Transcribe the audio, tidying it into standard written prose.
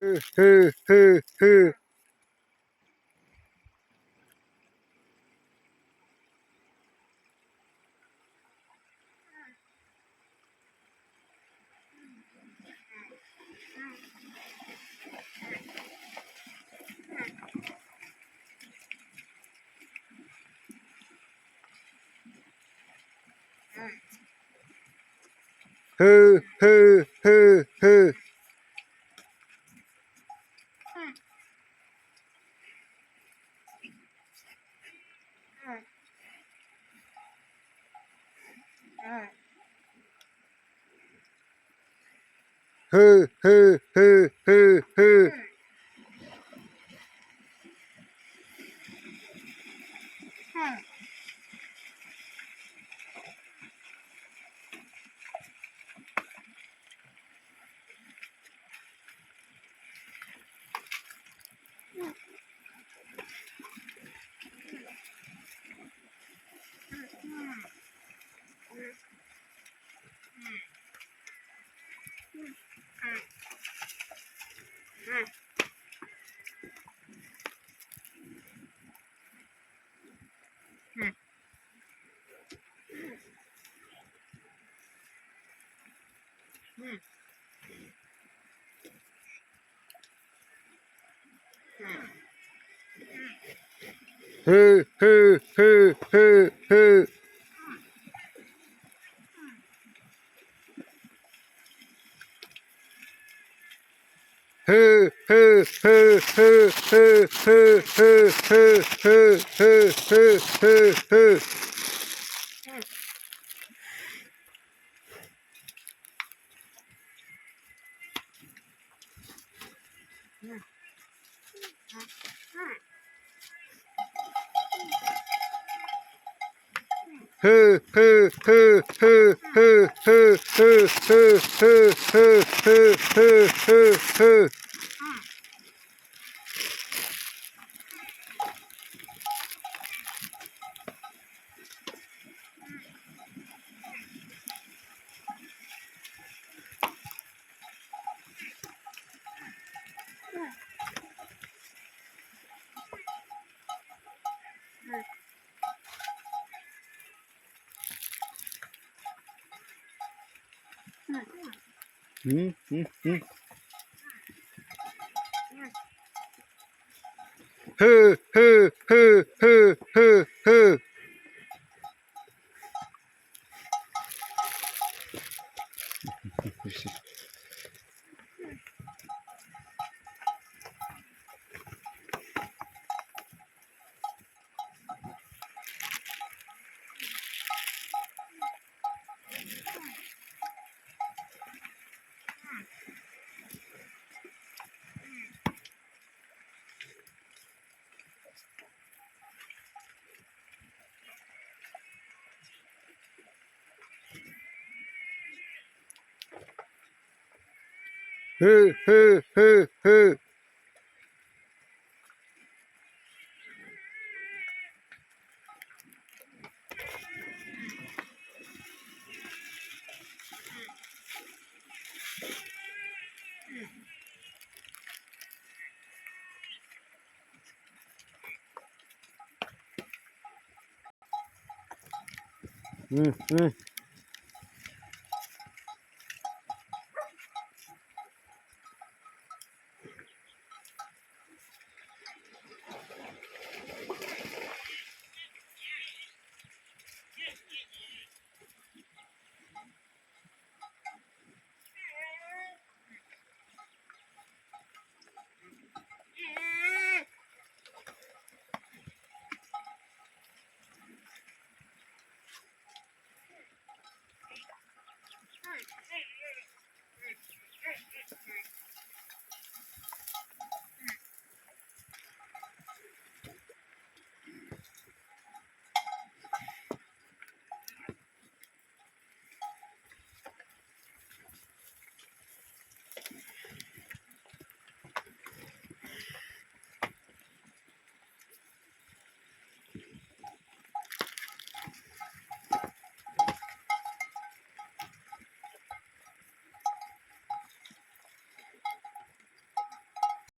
Hı hı hı. Hı hı hı hı. Hı hı hı hı hı. Hı hı hı hı hı. Hı hı hı hı hı hı hı hı hı hı hı hı. Hı hı hı hı hı hı hı hı hı hı hı hı hı. Hı hı hı. Hı hı hı hı hı hı. Hı hı hı hı. Hı hı.